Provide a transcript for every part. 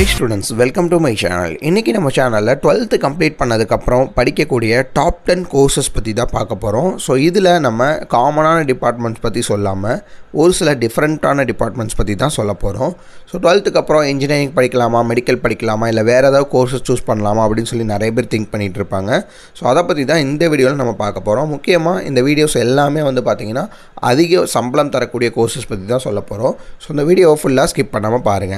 Hi students, welcome to my channel. இன்னைக்கு நம்ம சேனல்ல 12th கம்ப்ளீட் பண்ணதுக்கு அப்புறம் படிக்கக்கூடிய டாப் 10 கோர்சஸ் பத்தி தான் பார்க்க போறோம். சோ இதுல நம்ம காமனான டிபார்ட்மெண்ட்ஸ் பத்தி சொல்லாம ஒரு சில டிஃபரண்டான டிபார்ட்மெண்ட்ஸ் பத்தி தான் சொல்ல போறோம். சோ 12th அப்புறம் இன்ஜினியரிங் படிக்கலாமா, மெடிக்கல் படிக்கலாமா இல்ல வேற ஏதாவது கோர்சஸ் சூஸ் பண்ணலாமா அப்படினு சொல்லி நிறைய பேர் திங்க் பண்ணிட்டு இருப்பாங்க. சோ அத பத்தி தான் இந்த வீடியோல நம்ம பார்க்க போறோம். முக்கியமா இந்த வீடியோஸ் எல்லாமே வந்து பாத்தீங்கன்னா அதிக சம்பளம் தரக்கூடிய கோர்சஸ் பத்தி தான் சொல்ல போறோம். சோ இந்த வீடியோவை ஃபுல்லா ஸ்கிப் பண்ணாம பாருங்க.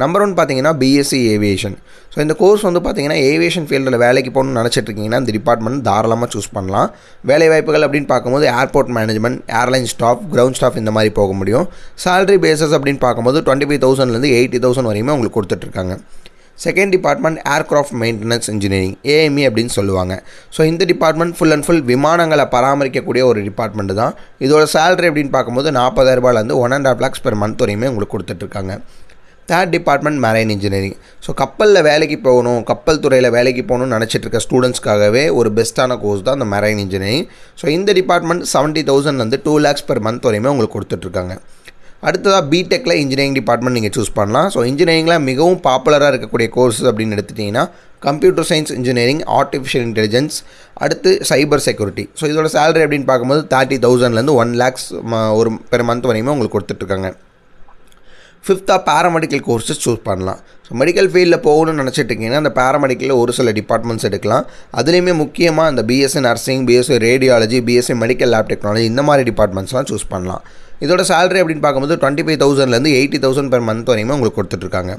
நம்பர் 1 பார்த்தீங்கன்னா பிஎஸ்சி ஏவியேஷன். ஸோ இந்த கோர்ஸ் வந்து பார்த்தீங்கன்னா ஏவியேஷன் ஃபீல்டில் வேலைக்கு போகணும்னு நினச்சிட்டு இருக்கீங்கன்னா இந்த டிபார்ட்மெண்ட் தாராளமாக சூஸ் பண்ணலாம். வேலை வாய்ப்புகள் அப்படின்னு பார்க்கும்போது airport management, airline staff, ground staff இந்த மாதிரி போக முடியும். சேலரி பேசஸ் அப்படின்னு பார்க்கும்போது 25,000லேருந்து 80,000 வரையுமே உங்களுக்கு கொடுத்துட்ருக்காங்க. Second department aircraft maintenance engineering, AME அப்படின்னு சொல்லுவாங்க. ஸோ இந்த டிபார்ட்மெண்ட் ஃபுல் அண்ட் ஃபுல் விமானங்களை பராமரிக்கக்கூடிய ஒரு டிபார்ட்மெண்ட் தான். இதோட சேலரி அப்படின்னு பார்க்கும்போது 40,000 1.5 lakhs per month வரையுமே உங்களுக்கு கொடுத்துட்ருக்காங்க. Third department marine engineering. So கப்பலில் வேலைக்கு போகணும், கப்பல் துறையில் வேலைக்கு போகணும்னு நினச்சிட்டு இருக்க ஸ்டூடெண்ட்ஸ்க்காகவே ஒரு பெஸ்ட்டான கோர்ஸ் தான் இந்த மெரைன் இன்ஜினியரிங். ஸோ இந்த டிபார்ட்மெண்ட் 70,000லேருந்து 2 lakhs per month வரையுமே உங்களுக்கு கொடுத்துட்ருக்காங்க. அடுத்ததாக பிடெக்கில் இன்ஜினியரிங் டிபார்ட்மெண்ட் நீங்கள் சூஸ் பண்ணலாம். ஸோ இன்ஜினியரிங்கில் மிகவும் பாப்புலராக இருக்கக்கூடிய கோர்ஸ் அப்படின்னு எடுத்துட்டிங்கன்னா computer science engineering, artificial intelligence, அடுத்து சைபர் செக்யூரிட்டி. ஸோ இதோட சேலரி அப்படின்னு பார்க்கும்போது 30,000லேருந்து 1 lakhs per month வரையுமே உங்களுக்கு கொடுத்துட்ருக்காங்க. ஃபிஃப்த்தாக பேராமெடிக்கல் கோர்ஸஸ் சூஸ் பண்ணலாம். ஸோ மெடிக்கல் ஃபீல்டில் போகணும்னு நினச்சிட்டு இருக்கீங்கன்னா அந்த பேராமெடிக்கலில் ஒரு சில டிபார்ட்மெண்ட்ஸ் எடுக்கலாம். அதுலேயுமே முக்கியமாக இந்த BSc nursing, BSc radiology, BSc medical lab technology இந்த மாதிரி டிபார்ட்மெண்ட்ஸ்லாம் சூஸ் பண்ணலாம். இதோட சேலரி அப்படின்னு பார்க்கும்போது 25,000லேருந்து 80,000 per month வரையுமே உங்களுக்கு கொடுத்துட்ருக்காங்க.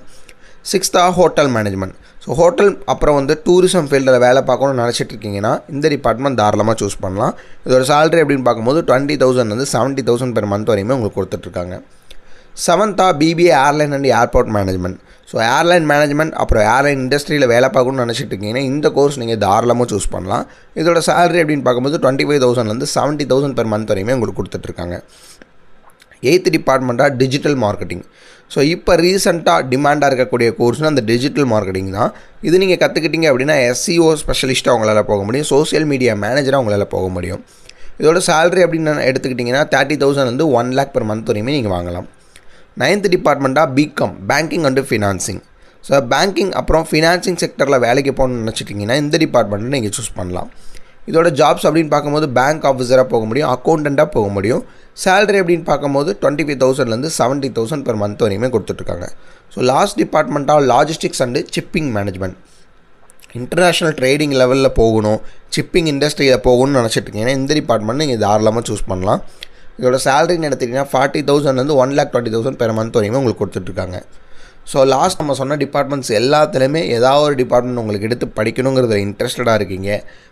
சிக்ஸ்த்தாக ஹோட்டல் மேனேஜ்மெண்ட். ஸோ ஹோட்டல் அப்புறம் வந்து டூரிசம் ஃபீல்டில் வேலை பார்க்கணும்னு நினச்சிட்டு இருக்கீங்கன்னா இந்த டிபார்ட்மெண்ட் தாராளமாக சூஸ் பண்ணலாம். இதோட சேலரி அப்படின்னு பார்க்கும்போது 20,000லேருந்து 70,000 per month வரையுமே உங்களுக்கு கொடுத்துட்ருக்காங்க. செவன்த்தாக BBA airline and airport management. So airline management அப்புறம் ஏர்லைன் இண்டஸ்ட்ரியில் வேலை பார்க்கணும்னு நினச்சிட்டு இருக்கீங்கன்னா இந்த கோர்ஸ் நீங்கள் தாராளமாக சூஸ் பண்ணலாம். இதோட சேலரி அப்படின்னு பார்க்கும்போது 25,000லேருந்து 70,000 per month வரையுமே உங்களுக்கு கொடுத்துட்ருக்காங்க. எய்த் டிபார்ட்மெண்ட்டாக டிஜிட்டல் மார்க்கெட்டிங். ஸோ இப்போ ரீசெண்டாக டிமாண்டாக இருக்கக்கூடிய கோர்ஸ்னால் அந்த டிஜிட்டல் மார்க்கெட்டிங் தான். இது நீங்கள் கற்றுக்கிட்டீங்க அப்படின்னா எஸ்சிஓ ஸ்பெஷலிஸ்ட்டாக உங்களால் போக முடியும், சோஷியல் மீடியா மேனேஜராக உங்களால் போக முடியும். இதோட சேலரி அப்படின்னு எடுத்துக்கிட்டிங்கன்னா 30,000லேருந்து 1 lakh per month வரையுமே நீங்கள் வாங்கலாம். நைன்த் டிபார்ட்மெண்ட்டாக B Com, banking and financing. So banking அப்புறம் ஃபினான்சிங் செக்டரில் வேலைக்கு போகணும்னு நினச்சிட்டிங்கன்னா இந்த டிபார்ட்மெண்ட்டை நீங்கள் சூஸ் பண்ணலாம். இதோட ஜாப்ஸ் அப்படின்னு பார்க்கும்போது பேங்க் ஆஃபீஸராக போக முடியும், அக்கௌண்டண்ட்டாக போக முடியும். சேலரி அப்படின்னு பார்க்கும்போது 25,000லேருந்து 70,000 per month வரையுமே கொடுத்துட்ருக்காங்க. ஸோ லாஸ்ட் டிபார்ட்மெண்ட்டாக logistics and shipping management. International trading லெவலில் போகணும், ஷிப்பிங் இண்டஸ்ட்ரியில் போகணும்னு நினச்சிட்டிங்கன்னா இந்த டிபார்ட்மெண்ட் நீங்கள் தாராளமாக சூஸ் பண்ணலாம். இதோட சேலரின்னு எடுத்துக்கிட்டிங்கன்னா 40,000லேருந்து 1,20,000 per month வரையுமே உங்களுக்கு கொடுத்துட்ருக்காங்க. ஸோ லாஸ்ட் நம்ம சொன்ன டிபார்ட்மெண்ட்ஸ் எல்லாத்துலேயுமே ஏதாவது ஒரு டிபார்ட்மெண்ட் உங்களுக்கு எடுத்து படிக்கணுங்கிறதுல இன்ட்ரெஸ்டடாக இருக்கீங்க.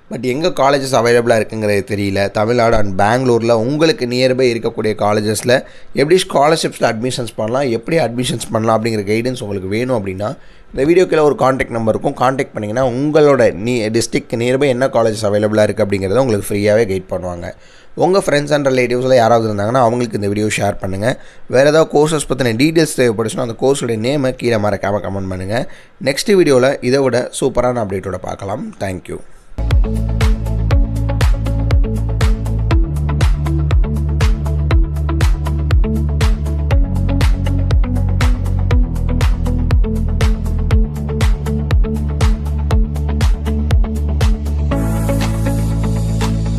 பட் எங்கே காலேஜஸ் அவைலபிளாக இருக்குங்கிறது தெரியல. தமிழ்நாடு அண்ட் பெங்களூரில் உங்களுக்கு நியர்பை இருக்கக்கூடிய காலேஜஸில் எப்படி ஸ்காலர்ஷிப்ஸில் அட்மிஷன்ஸ் பண்ணலாம், எப்படி அட்மிஷன்ஸ் பண்ணலாம் அப்படிங்கிற கைடன்ஸ் உங்களுக்கு வேணும் அப்படின்னா இந்த வீடியோக்கில் ஒரு காண்டாக்ட் நம்பர் இருக்கும். காண்டாக்ட் பண்ணிங்கன்னா உங்களோட டிஸ்ட்ரிக்ட் நியர்பை என்ன காலேஜஸ் அவைலபிளாக இருக்குது அப்படிங்கிறத உங்களுக்கு ஃப்ரீயாகவே கைட் பண்ணுவாங்க. உங்கள் ஃப்ரெண்ட்ஸ் அண்ட் ரிலேட்டிவ்ஸில் யாராவது இருந்தாங்கன்னா அவங்களுக்கு இந்த வீடியோ ஷேர் பண்ணுங்கள். வேறு ஏதாவது கோர்சஸ் பற்றின டீட்டெயில்ஸ் தேவைப்படுச்சுன்னா அந்த கோர்ஸோடைய நேமை கீழே மறக்காமல் கமெண்ட் பண்ணுங்கள். நெக்ஸ்ட் வீடியோவில் இதை விட சூப்பரான அப்டேட்டோட பார்க்கலாம். தேங்க்யூ.